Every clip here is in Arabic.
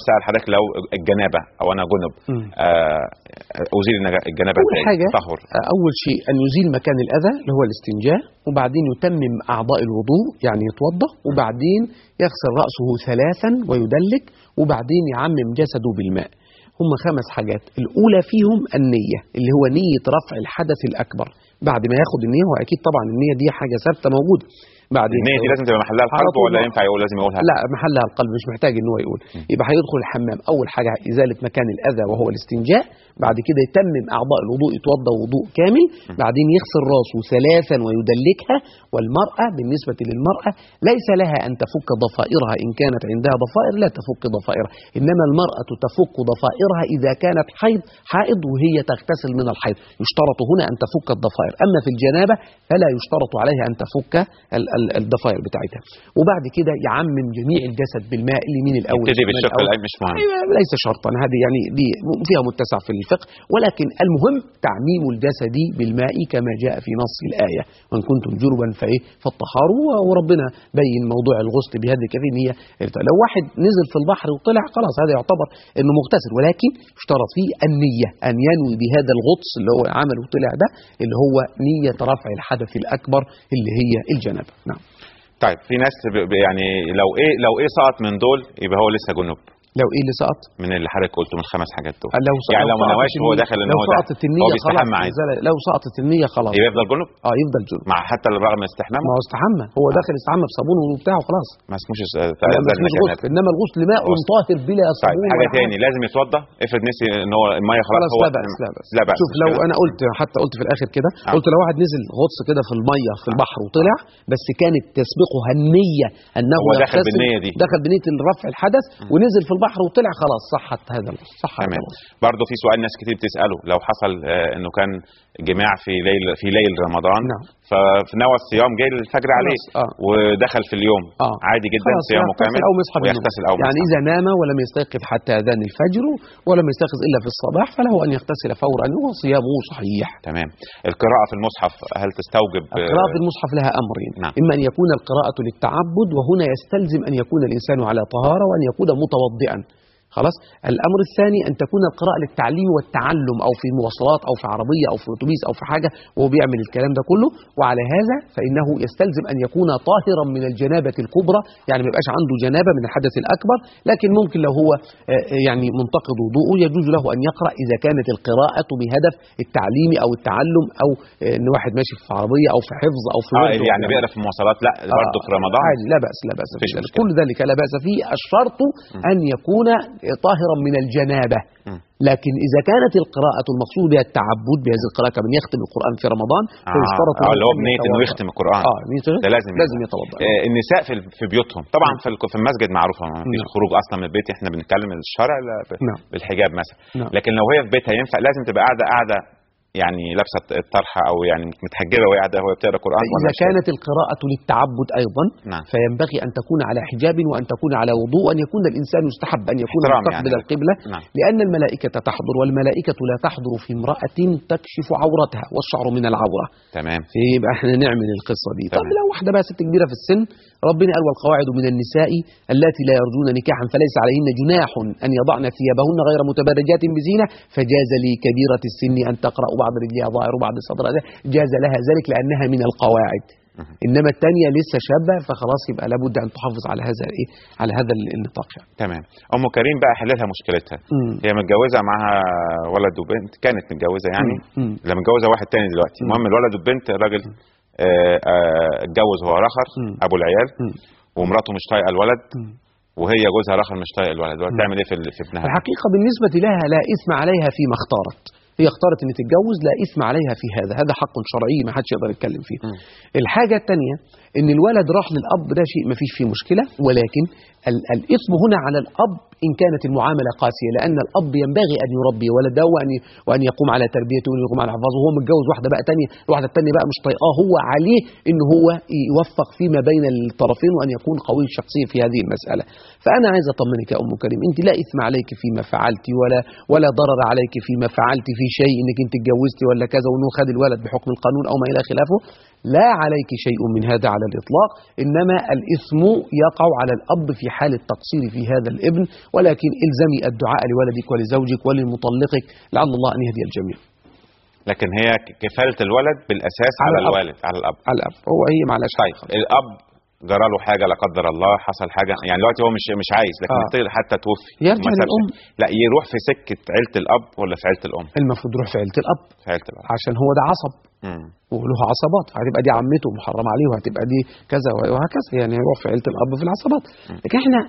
سأل حضرتك لو الجنابة او انا جنب ازيل الجنابة اول حاجة طهر. اول شيء ان يزيل مكان الاذى اللي هو الاستنجاء، وبعدين يتمم اعضاء الوضوء يعني يتوضا، وبعدين يغسل رأسه 3 ويدلك، وبعدين يعمم جسده بالماء. هم 5 حاجات. الاولى فيهم النية اللي هو نية رفع الحدث الاكبر. بعد ما ياخد النية، هو اكيد طبعا النية دي حاجة ثابتة موجودة. بعد النية دي لازم تبقى محلها القلب ولا ينفع يقول لازم يقولها؟ لا، محلها القلب، مش محتاج ان هو يقول. يبقى هيدخل الحمام، اول حاجة ازالة مكان الاذى وهو الاستنجاء، بعد كده يتمم اعضاء الوضوء، يتوضا وضوء كامل، بعدين يغسل راسه 3 ويدلكها. والمرأة بالنسبة للمرأة ليس لها ان تفك ضفائرها، ان كانت عندها ضفائر لا تفك ضفائرها، انما المرأة تفك ضفائرها اذا كانت حائض وهي تغتسل من الحيض، يشترط هنا ان تفك الضفائر. اما في الجنابة فلا يشترط عليها ان تفك الضفائر بتاعتها. وبعد كده يعمم جميع الجسد بالماء. اليمين الاول يبتدي بالشق الأيمن، مش مهم. ليس شرطا، هذه يعني دي فيها متسع في الفقه، ولكن المهم تعميم الجسد بالماء كما جاء في نص الآية: وإن كنتم جنبا فاطهروا. وربنا بين موضوع الغسل بهذه الكيفية، هي لو واحد نزل في البحر وطلع خلاص هذا يعتبر انه مغتسل، ولكن اشترط فيه النية، ان ينوي بهذا الغطس اللي هو عمله وطلع ده اللي هو نية رفع الحدث الأكبر اللي هي الجنابة. نعم. طيب في ناس يعني لو ايه سقط من دول يبقى هو لسه جنوب. لو ايه اللي سقط من اللي حضرتك قلته من ال5 حاجات دول؟ يعني لو ما نواش هو داخل ان هو سقطت النية هو بيستحمى عادي. لو سقطت النية خلاص يبقى يفضل جنوب. يفضل جنوب مع حتى رغم استحمامه. ما هو استحمى، هو داخل استحمى بصابون وبتاعه خلاص، ما اسموش غسل. انما الغسل ماء طاهر بلا صابون. طيب حاجه ثاني، لازم يتوضا. افرض نسي ان هو الميه خلاص هو لا بأس. شوف، لو انا قلت في الاخر كده قلت لو واحد نزل غطس كده في الميه في البحر وطلع، بس كانت تسبقها النية انه هو داخل بالنية دي، دخل بنية رفع الحدث ونزل في البحر وطلع خلاص صحت هذا صح. تمام. برضه في سؤال ناس كتير بتساله، لو حصل انه كان جماع في ليل رمضان، نعم، فنوى الصيام جاي الفجر عليه ودخل في اليوم عادي جدا صيامه كامل ويغتسل او يعني اذا نام ولم يستيقظ حتى اذان الفجر ولم يستيقظ الا في الصباح فله ان يغتسل فورا وصيامه صحيح. تمام. القراءة في المصحف هل تستوجب؟ القراءة في المصحف لها امرين. نعم. اما ان يكون القراءة للتعبد، وهنا يستلزم ان يكون الانسان على طهارة وان يكون متوضئا. خلاص. الامر الثاني ان تكون القراءه للتعليم والتعلم، او في مواصلات او في عربيه او في اتوبيس او في حاجه وهو بيعمل الكلام ده كله. وعلى هذا فانه يستلزم ان يكون طاهرا من الجنابه الكبرى، يعني ما يبقاش عنده جنابه من الحدث الاكبر، لكن ممكن لو هو يعني منتقض وضوءه يجوز له ان يقرا اذا كانت القراءه بهدف التعليم او التعلم، او ان واحد ماشي في عربيه او في حفظ او في يعني بيقرا في المواصلات، لا برضه في رمضان عادي، لا باس كل ذلك لا باس فيه. الشرط ان يكون طاهرا من الجنابة. لكن إذا كانت القراءة المقصود بها التعبد بهذه القراءة كمن يختم القرآن في رمضان فيشترط اللي هو بنية إنه يختم القرآن ده لازم يتوضأ. النساء في بيوتهم طبعا في المسجد معروفة ما فيش خروج أصلا من البيت، إحنا بنتكلم الشرع بالحجاب مثلا. لكن لو هي في بيتها ينفع لازم تبقى قاعدة يعني لابسه الطرحه او يعني متحجبه وهي قاعده وهي بتقرا قران؟ اذا كانت القراءه للتعبد ايضا فينبغي ان تكون على حجاب وان تكون على وضوء، وان يكون الانسان يستحب ان يكون مستقبل القبله، لان الملائكه تحضر، والملائكه لا تحضر في امراه تكشف عورتها والشعر من العوره. تمام. يبقى احنا نعمل القصه دي. طب لو واحده بقى ست كبيره في السن، ربنا قال: والقواعد من النساء اللاتي لا يرجون نكاحا فليس عليهن جناح ان يضعن ثيابهن غير متبرجات بزينه، فجاز لكبيره السن ان تقرا بعض رجلها ظاهر وبعض صدرها، جاز لها ذلك لانها من القواعد. انما الثانيه لسه شابه فخلاص يبقى لابد ان تحافظ على هذا على هذا النطاق يعني. تمام. ام كريم بقى حللها مشكلتها. هي متجوزه معاها ولد وبنت، كانت متجوزه يعني لا متجوزه واحد تاني دلوقتي. المهم الولد والبنت، الراجل اتجوز هو رخر ابو العيال ومراته مش طايقه الولد وهي جوزها رخر مش طايق الولد. تعمل ايه في ابنها؟ الحقيقه بالنسبه لها لا اثم عليها فيما اختارت. هي اختارت ان تتجوز، لا اثم عليها في هذا حق شرعي ما حدش يقدر يتكلم فيه. الحاجه الثانيه ان الولد راح للاب، ده شيء ما فيش فيه مشكله، ولكن الاثم هنا على الاب ان كانت المعامله قاسيه، لان الاب ينبغي ان يربي ولده وان يقوم على تربيته وان يقوم على حفاظه، وهو متجوز واحده بقى ثانيه، الواحده الثانيه بقى مش طايقاه، هو عليه ان هو يوفق فيما بين الطرفين وان يكون قوي الشخصيه في هذه المساله. فانا عايز اطمنك يا ام كريم، انت لا اثم عليك فيما فعلت ولا ضرر عليك فيما فعلت في شيء انك انت اتجوزتي ولا كذا وانه خد الولد بحكم القانون او ما الى خلافه، لا عليك شيء من هذا على الاطلاق، انما الاثم يقع على الاب في حال التقصير في هذا الابن، ولكن الزمي الدعاء لولدك ولزوجك ولمطلقك لعل الله ان يهدي الجميع. لكن هي كفالة الولد بالاساس على الوالد، على الاب. على الاب، هو هي معلش. طيب الاب جرى له حاجه لا قدر الله، حصل حاجه يعني دلوقتي هو مش عايز، لكن حتى توفي يرجع للام. لا يروح في سكه عيله الاب ولا في عيله الام؟ المفروض يروح في عيله الاب. في عيله الاب عشان هو ده عصب وله عصبات، هتبقى دي عمته محرم عليه وهتبقى دي كذا وهكذا، يعني يروح في عيله الاب في العصبات. لكن احنا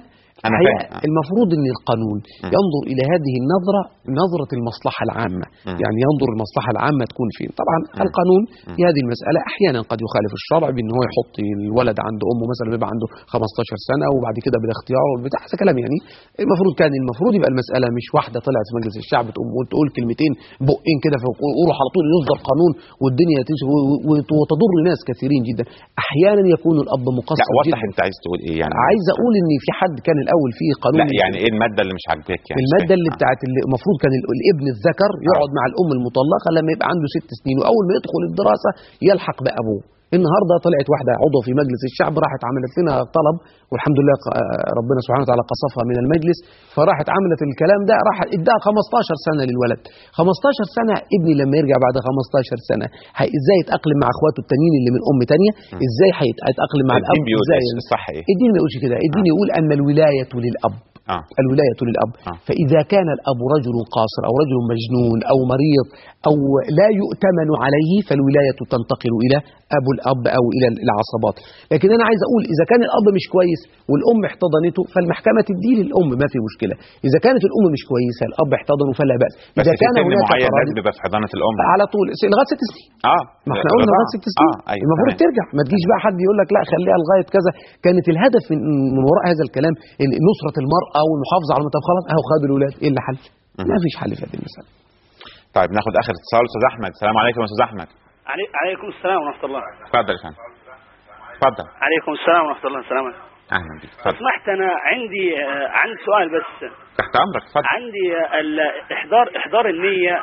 المفروض ان القانون ينظر الى هذه النظره، نظره المصلحه العامه، يعني ينظر المصلحه العامه تكون فين. طبعا القانون في هذه المساله احيانا قد يخالف الشرع بان هو يحط الولد عند امه مثلا بيبقى عنده 15 سنه وبعد كده بالاختيار بتاع هذا كلام. يعني المفروض يبقى المساله مش واحده طلعت في مجلس الشعب تقول كلمتين بقين كده فيروح على طول يصدر قانون والدنيا وتضر ناس كثيرين جدا. احيانا يكون الاب مقصر. لا وضح انت عايز تقول ايه يعني. عايز اقول ان في حد كان الاول فيه قانون. لا يعني ايه الماده اللي مش عاجباك يعني؟ الماده اللي بتاعت المفروض كان الابن الذكر يقعد مع الام المطلقه لما يبقى عنده 6 سنين، واول ما يدخل الدراسه يلحق بابوه. النهارده طلعت واحده عضو في مجلس الشعب راحت عملت لنا طلب، والحمد لله ربنا سبحانه وتعالى قصفها من المجلس، فراحت عملت الكلام ده، راحت اداها 15 سنه للولد. 15 سنه ابني لما يرجع بعد 15 سنه ازاي يتاقلم مع اخواته التانيين اللي من ام ثانيه؟ ازاي هيتاقلم مع الاب؟ ازاي الصح ايه؟ الدين ما يقولش كده، الدين يقول ان الولايه للاب. الولاية للأب. فإذا كان الأب رجل قاصر أو رجل مجنون أو مريض أو لا يؤتمن عليه فالولاية تنتقل إلى أبو الأب أو إلى العصبات. لكن أنا عايز أقول إذا كان الأب مش كويس والأم احتضنته فالمحكمة تدي للأم، ما في مشكلة. إذا كانت الأم مش كويسة الأب احتضنه فلا بأس. إذا كان هناك معين بيبقى في حضانة الأم على طول لغاية 6 سنين. ما احنا قلنا لغاية 6 سنين. أيوة المفروض ترجع، ما تجيش بقى حد يقول لك لا خليها لغاية كذا. كانت الهدف من وراء هذا الكلام نصرة المرأة والمحافظة على طب خلاص اهو خدوا الاولاد، ايه اللي حل؟ ما فيش حل في هذه المساله. طيب ناخد اخر اتصال. استاذ احمد، السلام عليكم يا استاذ احمد. عليكم السلام ورحمه الله. اتفضل يا فندم. اتفضل. عليكم السلام ورحمه الله. السلام عليكم. اهلا بك. اتفضل. سمحت انا عندي سؤال بس. تحت امرك اتفضل. عندي احضار النيه.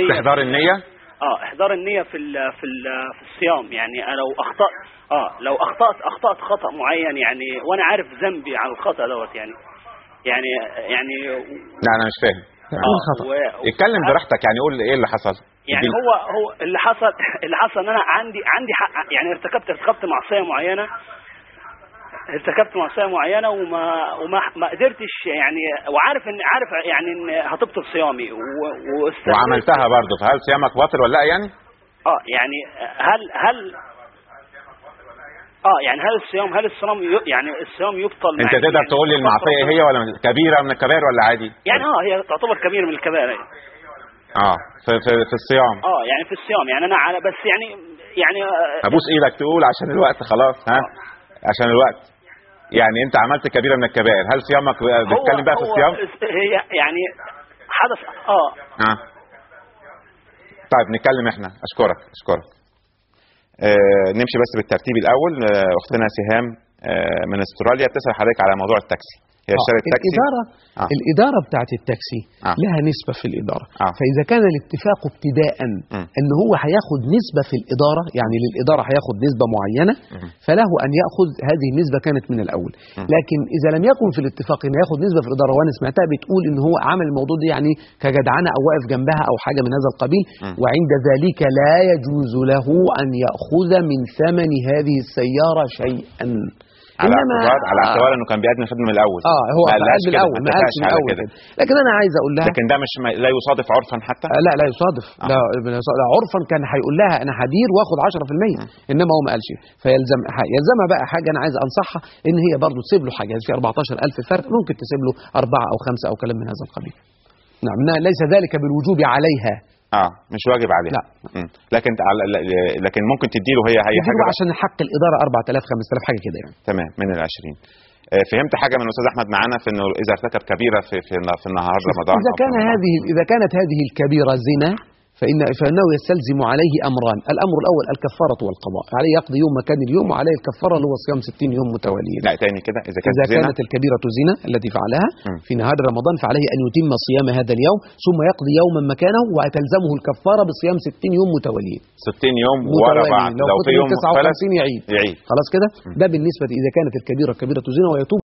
استحضار النيه. احضار النيه في الصيام. يعني انا لو اخطات خطا معين يعني وانا عارف ذنبي على الخطا دوت يعني لا انا مش فاهم. اتكلم براحتك، يعني قول ايه اللي حصل. يعني هو اللي حصل ان انا عندي حق، يعني ارتكبت معصيه معينه وما قدرتش يعني، وعارف يعني ان هتبطل صيامي وعملتها برضه، فهل صيامك باطل ولا لا يعني؟ يعني هل الصيام يعني الصيام يبطل؟ انت تقدر تقول لي المعصيه هي ولا كبيره من الكبائر ولا عادي؟ يعني هي تعتبر كبيره من الكبائر. في الصيام. يعني في الصيام يعني انا على بس يعني ابوس ايدك تقول عشان الوقت خلاص. عشان الوقت. يعني انت عملت كبيره من الكبائر، هل صيامك بتتكلم بقى في الصيام؟ هي يعني حدث. طيب نتكلم احنا. اشكرك. نمشي بس بالترتيب الاول. اختنا سهام من استراليا بتسال حضرتك على موضوع التاكسي. هي اشترت تاكسي. الإدارة بتاعت التاكسي لها نسبة في الإدارة. فإذا كان الاتفاق ابتداء أن هو هياخد نسبة في الإدارة، يعني للإدارة هياخد نسبة معينة، فله أن يأخذ هذه النسبة كانت من الأول. لكن إذا لم يكن في الاتفاق أن يأخذ نسبة في الإدارة، وأنا سمعتها بتقول أن هو عمل الموضوع ده يعني كجدعنة أو واقف جنبها أو حاجة من هذا القبيل، وعند ذلك لا يجوز له أن يأخذ من ثمن هذه السيارة شيئا. على اعتبار انه كان بيقدم خدمه من الاول. هو قال من الاول، ما قالش من الاول كده. لكن انا عايز اقول لها، لكن ده مش لا يصادف عرفا حتى. لا يصادف. لا عرفا كان هيقول لها انا هدير واخد 10%، انما هو ما قالش. يلزمها بقى حاجه انا عايز انصحها ان هي برضه تسيب له حاجه في 14,000 فرق، ممكن تسيب له 4 أو 5 أو كلام من هذا القبيل. نعم، ليس ذلك بالوجوب عليها. مش واجب عليها. لا. لكن ممكن تديله هي حاجه عشان حق الاداره 4,000 5,000 حاجه كده يعني. تمام من ال20. فهمت حاجه من الاستاذ احمد معانا في انه اذا ارتكب كبيره في نهار رمضان، اذا كانت هذه الكبيره زنا فإنه يستلزم عليه أمران. الأمر الأول الكفارة والقضاء، عليه يقضي يوم مكان اليوم، وعليه الكفارة اللي هو صيام 60 يوم متواليين. لا تاني كده، إذا كانت الكبيرة زنا التي فعلها في نهار رمضان فعليه أن يتم صيام هذا اليوم ثم يقضي يوما مكانه، وتلزمه الكفارة بصيام 60 يوم متواليين. 60 يوم ورا بعض، لو في يوم 59 يعيد. يعيد. خلاص كده. ده بالنسبة إذا كانت الكبيرة كبيرة زنا ويتوب